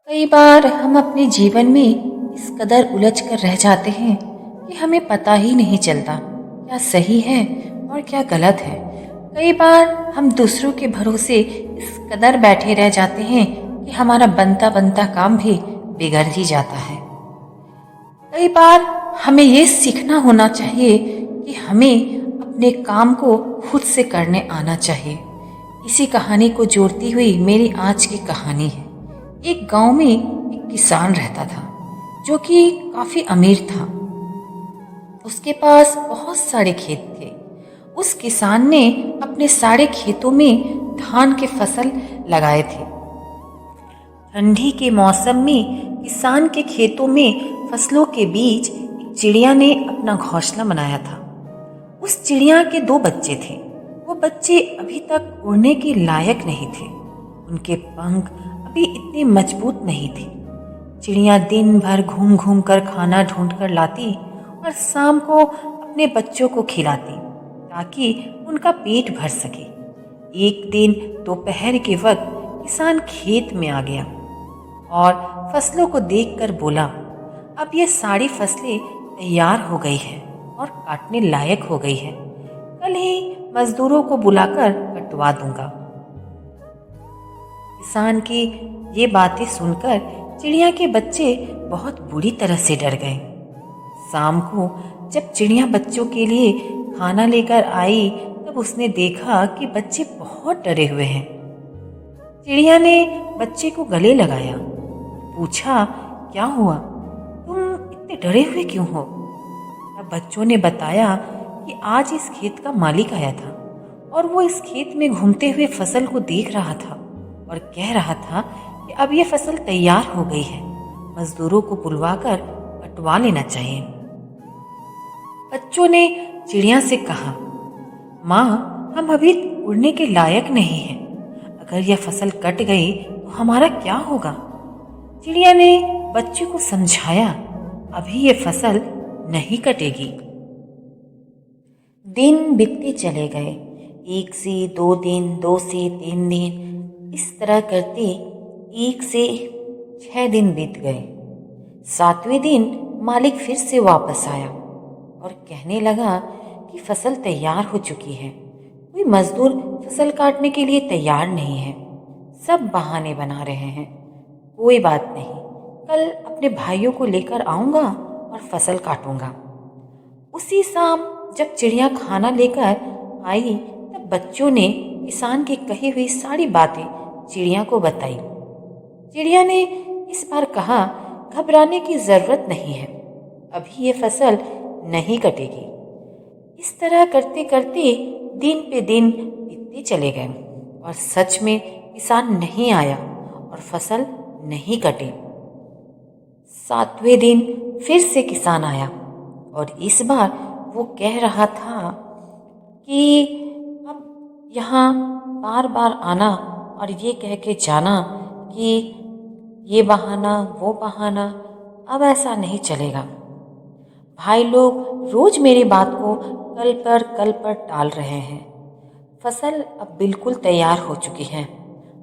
कई बार हम अपने जीवन में इस कदर उलझ कर रह जाते हैं कि हमें पता ही नहीं चलता क्या सही है और क्या गलत है। कई बार हम दूसरों के भरोसे इस कदर बैठे रह जाते हैं कि हमारा बनता बनता काम भी बिगड़ ही जाता है। कई बार हमें ये सीखना होना चाहिए कि हमें अपने काम को खुद से करने आना चाहिए। इसी कहानी को जोड़ती हुई मेरी आज की कहानी है। एक गांव में एक किसान रहता था जो कि काफी अमीर था। उसके पास बहुत सारे खेत थे। उस किसान ने अपने सारे खेतों में धान के फसल लगाए थे। ठंडी के मौसम में किसान के खेतों में फसलों के बीच एक चिड़िया ने अपना घोंसला बनाया था। उस चिड़िया के दो बच्चे थे। वो बच्चे अभी तक उड़ने के लायक नहीं थे। उनके पंख अभी इतने मजबूत नहीं थे। चिड़िया दिन भर घूम घूम कर खाना ढूंढ कर लाती और शाम को अपने बच्चों को खिलाती ताकि उनका पेट भर सके। एक दिन दोपहर के वक्त किसान खेत में आ गया और फसलों को देखकर बोला, अब ये सारी फसलें तैयार हो गई है और काटने लायक हो गई है। कल ही मजदूरों को बुलाकर कटवा दूंगा। किसान की ये बातें सुनकर चिड़िया के बच्चे बहुत बुरी तरह से डर गए। शाम को जब चिड़िया बच्चों के लिए खाना लेकर आई तब उसने देखा कि बच्चे बहुत डरे हुए हैं। चिड़िया ने बच्चे को गले लगाया, पूछा, क्या हुआ, तुम इतने डरे हुए क्यों हो? तब बच्चों ने बताया कि आज इस खेत का मालिक आया था और वो इस खेत में घूमते हुए फसल को देख रहा था और कह रहा था कि अब ये फसल तैयार हो गई है, मजदूरों को बुलवाकर कटवा लेना चाहिए। बच्चों ने चिड़िया से कहा, माँ, हम अभी उड़ने के लायक नहीं हैं। अगर यह फसल कट गई तो हमारा क्या होगा? चिड़िया ने बच्चे को समझाया, अभी ये फसल नहीं कटेगी। दिन बीतते चले गए। 1 से 2 दिन, 2 से 3 दिन, इस तरह करते 1 से 6 दिन बीत गए। 7वें दिन मालिक फिर से वापस आया और कहने लगा कि फसल तैयार हो चुकी है। कोई मजदूर फसल काटने के लिए तैयार नहीं है। सब बहाने बना रहे हैं। कोई बात नहीं, कल अपने भाइयों को लेकर आऊंगा और फसल काटूंगा। उसी शाम जब चिड़िया खाना लेकर आई तब बच्चों ने किसान की कही हुई सारी बातें चिड़िया को बताई। चिड़िया ने इस बार कहा, घबराने की जरूरत नहीं है, अभी ये फसल नहीं कटेगी। इस तरह करते करते दिन पे दिन बीतते चले गए और सच में किसान नहीं आया और फसल नहीं कटी। 7वें दिन फिर से किसान आया और इस बार वो कह रहा था कि अब यहाँ बार बार आना और ये कह के जाना कि ये बहाना वो बहाना, अब ऐसा नहीं चलेगा। भाई लोग रोज मेरी बात को कल पर टाल रहे हैं। फसल अब बिल्कुल तैयार हो चुकी है।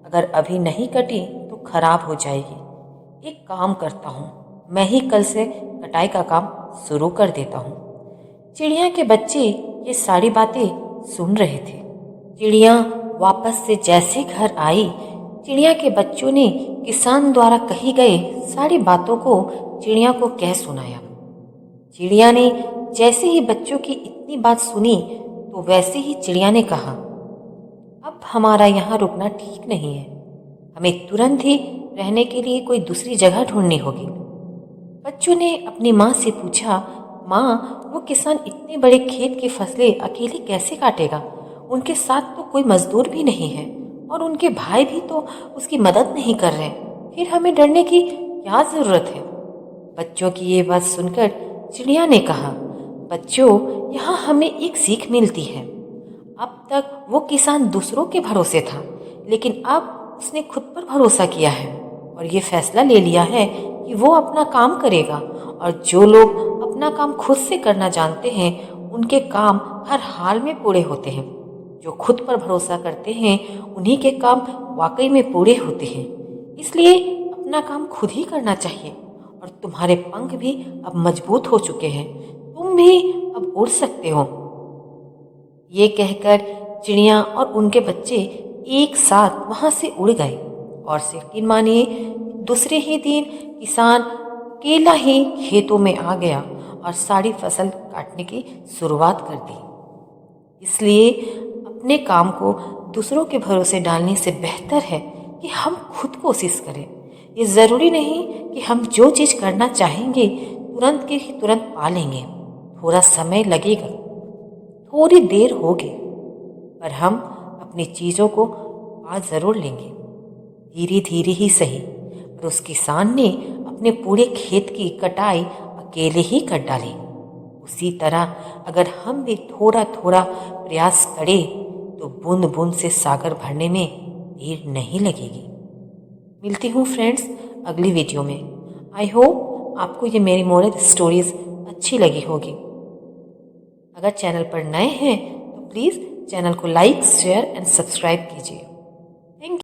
अगर अभी नहीं कटी तो खराब हो जाएगी। एक काम करता हूँ, मैं ही कल से कटाई का काम शुरू कर देता हूँ। चिड़िया के बच्चे ये सारी बातें सुन रहे थे। चिड़िया वापस से जैसे घर आई, चिड़िया के बच्चों ने किसान द्वारा कही गई सारी बातों को चिड़िया को कह सुनाया। चिड़िया ने जैसे ही बच्चों की इतनी बात सुनी तो वैसे ही चिड़िया ने कहा, अब हमारा यहाँ रुकना ठीक नहीं है, हमें तुरंत ही रहने के लिए कोई दूसरी जगह ढूंढनी होगी। बच्चों ने अपनी माँ से पूछा, माँ, वो किसान इतने बड़े खेत की फसलें अकेले कैसे काटेगा? उनके साथ तो कोई मजदूर भी नहीं है और उनके भाई भी तो उसकी मदद नहीं कर रहे, फिर हमें डरने की क्या जरूरत है? बच्चों की ये बात सुनकर चिड़िया ने कहा, बच्चों, यहाँ हमें एक सीख मिलती है। अब तक वो किसान दूसरों के भरोसे था, लेकिन अब उसने खुद पर भरोसा किया है और ये फैसला ले लिया है कि वो अपना काम करेगा। और जो लोग अपना काम खुद से करना जानते हैं उनके काम हर हाल में पूरे होते हैं। जो खुद पर भरोसा करते हैं उन्हीं के काम वाकई में पूरे होते हैं। इसलिए अपना काम खुद ही करना चाहिए और तुम्हारे पंख भी अब मजबूत हो चुके हैं, तुम भी अब उड़ सकते हो। ये कहकर चिड़िया और उनके बच्चे एक साथ वहां से उड़ गए और यकीन मानिए दूसरे ही दिन किसान अकेला ही खेतों में आ गया और सारी फसल काटने की शुरुआत कर दी। इसलिए अपने काम को दूसरों के भरोसे डालने से बेहतर है कि हम खुद कोशिश करें। ये ज़रूरी नहीं कि हम जो चीज़ करना चाहेंगे तुरंत के ही तुरंत पा लेंगे। थोड़ा समय लगेगा, थोड़ी देर होगी, पर हम अपनी चीज़ों को पा ज़रूर लेंगे, धीरे धीरे ही सही। पर उस किसान ने अपने पूरे खेत की कटाई अकेले ही कर डाली। उसी तरह अगर हम भी थोड़ा थोड़ा प्रयास करें तो बूंद बूंद से सागर भरने में देर नहीं लगेगी। मिलती हूँ फ्रेंड्स अगली वीडियो में। आई होप आपको ये मेरी मोरल स्टोरीज अच्छी लगी होगी। अगर चैनल पर नए हैं तो प्लीज़ चैनल को लाइक, शेयर एंड सब्सक्राइब कीजिए।